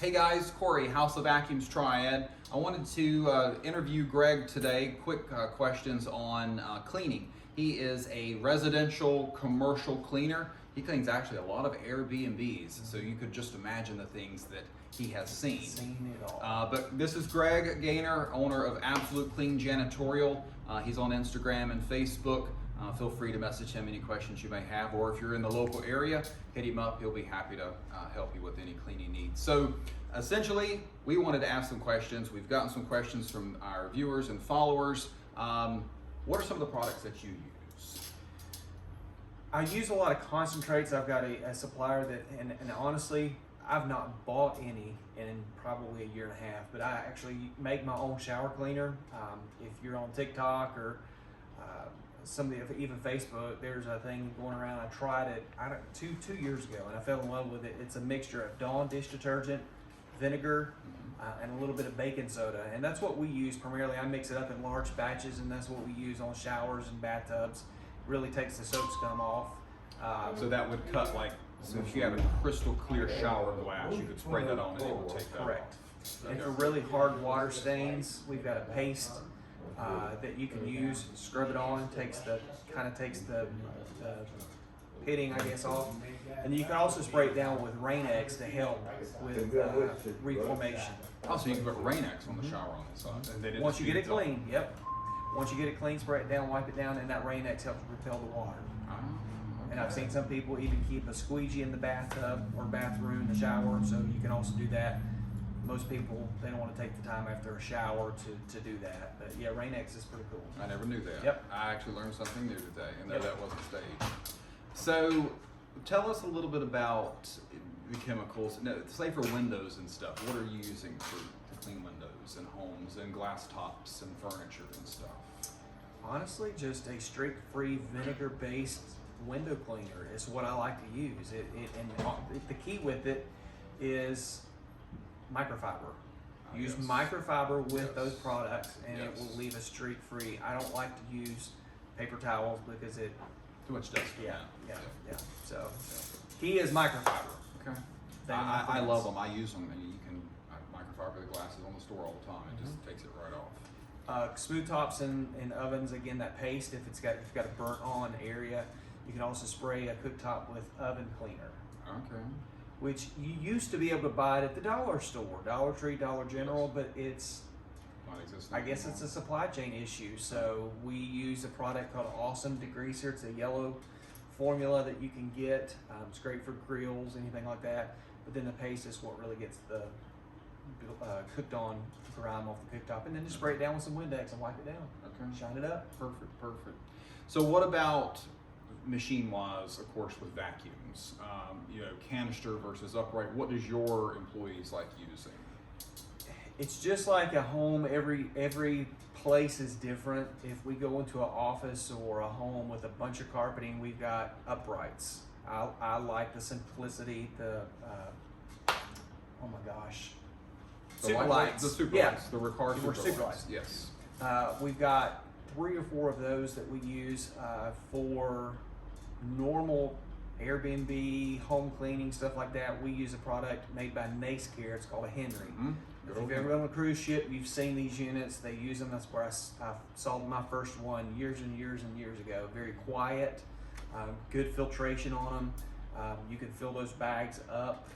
Hey guys, Corey, House of Vacuums Triad. I wanted to interview Greg today. Quick questions on cleaning. He is a residential commercial cleaner. He cleans actually a lot of Airbnbs, so you could just imagine the things that he has seen. Seen it all. But this is Greg Gaynor, owner of Absolute Clean Janitorial. He's on Instagram and Facebook. Feel free to message him any questions you may have, or if you're in the local area, hit him up. He'll be happy to help you with any cleaning needs. So essentially, we wanted to ask some questions. We've gotten some questions from our viewers and followers. What are some of the products that you use? I use a lot of concentrates. I've got a supplier that, and honestly, I've not bought any in probably a year and a half, but I actually make my own shower cleaner. If you're on TikTok or even Facebook, there's a thing going around. I tried it two years ago, and I fell in love with it. It's a mixture of Dawn dish detergent, vinegar, and a little bit of baking soda, and that's what we use primarily. I mix it up in large batches, and that's what we use on showers and bathtubs. Really takes the soap scum off. So that would cut, like, so if you have a crystal clear shower glass, you could spray that on and it would take that Correct. off. And for really hard water stains, we've got a paste that you can use. Scrub it on, takes the pitting, I guess, off. And you can also spray it down with Rain-X to help with reformation. Oh, so you can put Rain-X on the shower on the side. And then Once you get it clean, yep. Once you get it clean, spray it down, wipe it down, and that Rain-X helps repel the water. And I've seen some people even keep a squeegee in the bathtub or bathroom, the shower, so you can also do that. Most people, they don't want to take the time after a shower to do that. But yeah, Rain-X is pretty cool. I never knew that. Yep. I actually learned something new today, and that wasn't staged. So tell us a little bit about the chemicals. Now, say for windows and stuff, what are you using to clean windows and homes and glass tops and furniture and stuff? Honestly, just a streak-free vinegar-based window cleaner is what I like to use. The key with it is microfiber. Use microfiber with those products, and it will leave a streak-free. I don't like to use paper towels because it Too much dust. Yeah. So key is microfiber. Okay. I love them. I use them, and you can microfiber the glasses on the store all the time. It just takes it right off. Smooth tops in ovens, again, that paste, if you've got a burnt on area. You can also spray a cooktop with oven cleaner. Okay. Which you used to be able to buy it at the dollar store, Dollar Tree, Dollar General, but it's, I guess it's a supply chain issue. So we use a product called Awesome Degreaser. It's a yellow formula that you can get. It's great for grills, anything like that. But then the paste is what really gets the cooked on grime off the cooktop, and then just spray it down with some Windex and wipe it down. Okay. Shine it up. Perfect. So what about machine-wise, of course, with vacuums? Canister versus upright. What does your employees like using? It's just like a home. Every place is different. If we go into an office or a home with a bunch of carpeting, we've got uprights. I like the simplicity, the oh my gosh, super lights. The super lights, the rechargeable super lights. Yes. We've got 3 or 4 of those that we use for normal Airbnb, home cleaning, stuff like that. We use a product made by Nace Care. It's called a Henry. If you've ever been on a cruise ship, you've seen these units. They use them. That's where I saw my first one years and years ago. Very quiet, good filtration on them. You can fill those bags up.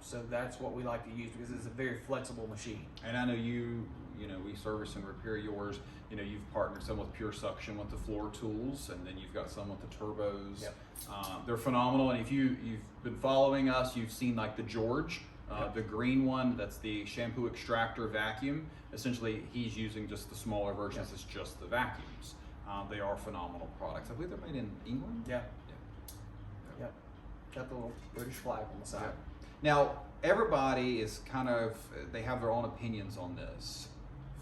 So that's what we like to use because it's a very flexible machine. And I know we service and repair yours. You've partnered some with Pure Suction with the floor tools, and then you've got some with the turbos. Yep. They're phenomenal, and if you've been following us, you've seen like the George, the green one, that's the shampoo extractor vacuum. Essentially, he's using just the smaller versions. It's just the vacuums. They are phenomenal products. I believe they're made in England. Yep. Got the little British flag on the side. Yep. Now, everybody is they have their own opinions on this.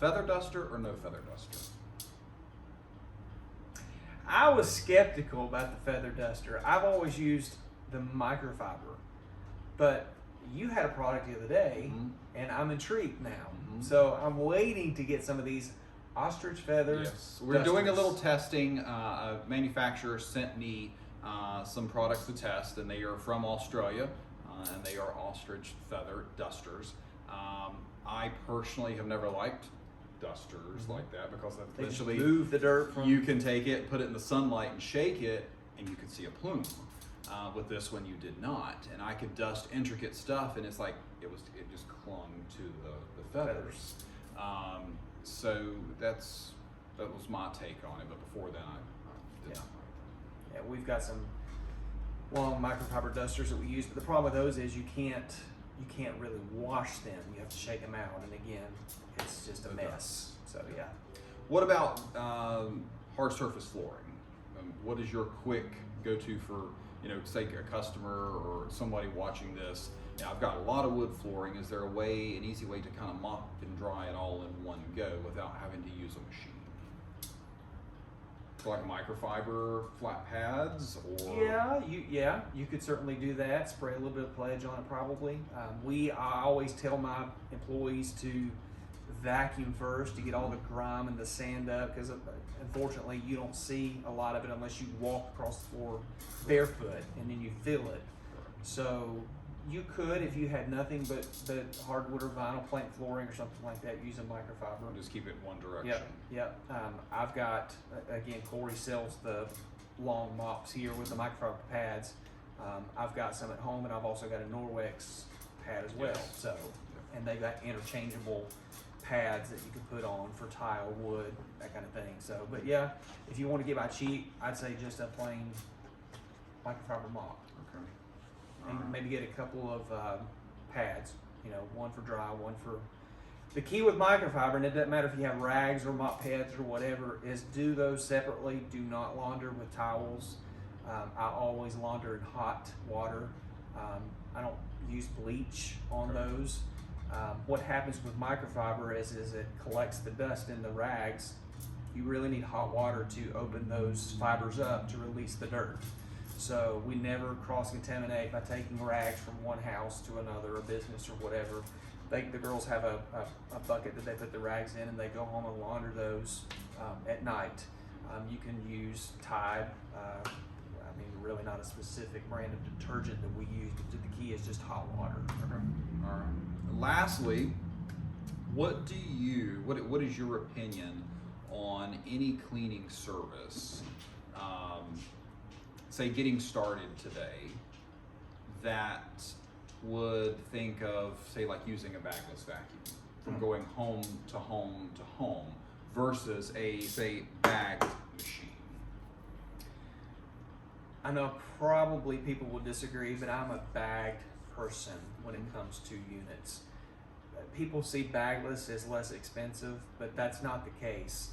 Feather duster or no feather duster? I was skeptical about the feather duster. I've always used the microfiber, but you had a product the other day, and I'm intrigued now. So I'm waiting to get some of these ostrich feathers. Yes, we're doing a little testing. A manufacturer sent me some products to test, and they are from Australia. and they are ostrich feather dusters. I personally have never liked dusters like that because They just eventually move the dirt from. you can take it, put it in the sunlight and shake it, and you can see a plume. With this one you did not, and I could dust intricate stuff and it's like it just clung to the feathers. So that was my take on it, but before then I did not like Yeah, we've got some long microfiber dusters that we use, but the problem with those is you can't really wash them. You have to shake them out, and again, it's just a mess. So yeah. What about hard surface flooring? What is your quick go-to for, say a customer or somebody watching this? I've got a lot of wood flooring. Is there an easy way to kind of mop and dry it all in one go without having to use a machine? Like microfiber flat pads, or you could certainly do that. Spray a little bit of pledge on it, probably. I always tell my employees to vacuum first to get all the grime and the sand up, because unfortunately you don't see a lot of it unless you walk across the floor barefoot and then you feel it. So you could, if you had nothing but hardwood or vinyl plank flooring or something like that, use a microfiber. just keep it in one direction. Yep. I've got, again, Corey sells the long mops here with the microfiber pads. I've got some at home, and I've also got a Norwex pad as well. Yes. So, and they've got interchangeable pads that you can put on for tile, wood, that kind of thing. So, but yeah, if you want to get by cheap, I'd say just a plain microfiber mop. Okay. And maybe get a couple of pads, one for dry, one for. The key with microfiber, and it doesn't matter if you have rags or mop pads or whatever, is do those separately. Do not launder with towels. I always launder in hot water. I don't use bleach on those. What happens with microfiber is it collects the dust in the rags. You really need hot water to open those fibers up to release the dirt. So we never cross-contaminate by taking rags from one house to another, a business or whatever. The girls have a bucket that they put the rags in, and they go home and launder those at night. You can use Tide. Really not a specific brand of detergent that we use, but the key is just hot water. Okay. All right. Lastly, what is your opinion on any cleaning service, say getting started today, that would think of, say, like using a bagless vacuum from going home to home to home versus a, say, bagged machine? I know probably people will disagree, but I'm a bagged person when it comes to units. People see bagless as less expensive, but that's not the case.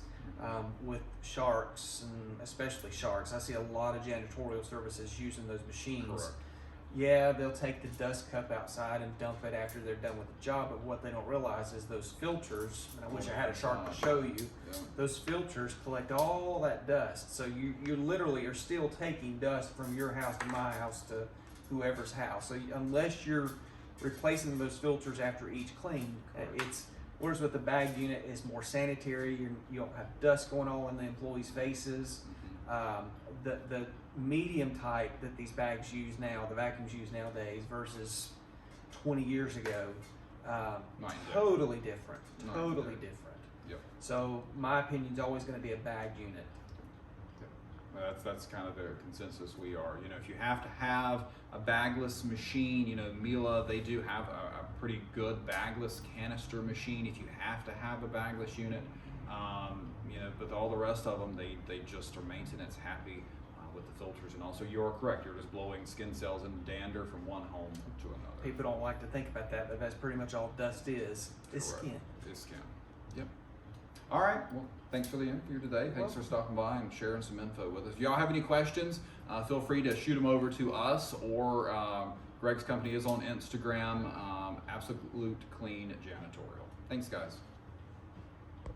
With sharks, and especially sharks, I see a lot of janitorial services using those machines. Correct. Yeah, they'll take the dust cup outside and dump it after they're done with the job, but what they don't realize is those filters, and I wish I had a shark to show you, those filters collect all that dust. So you literally are still taking dust from your house to my house to whoever's house. So unless you're replacing those filters after each clean, whereas with the bagged unit is more sanitary. You don't have dust going all in the employees' faces. The medium type that these bags use now, the vacuums use nowadays versus 20 years ago, totally different. Totally different. Yep. So my opinion is always going to be a bagged unit. That's kind of the consensus we are. If you have to have a bagless machine, Miele, they do have a pretty good bagless canister machine if you have to have a bagless unit. But all the rest of them, they just are maintenance happy with the filters, and also you're correct. You're just blowing skin cells and dander from one home to another. People don't like to think about that, but that's pretty much all dust is skin. It's skin. Yep. All right. Well, thanks for the interview today. Thanks for stopping by and sharing some info with us. If y'all have any questions, feel free to shoot them over to us, or Greg's company is on Instagram, Absolute Clean Janitorial. Thanks, guys.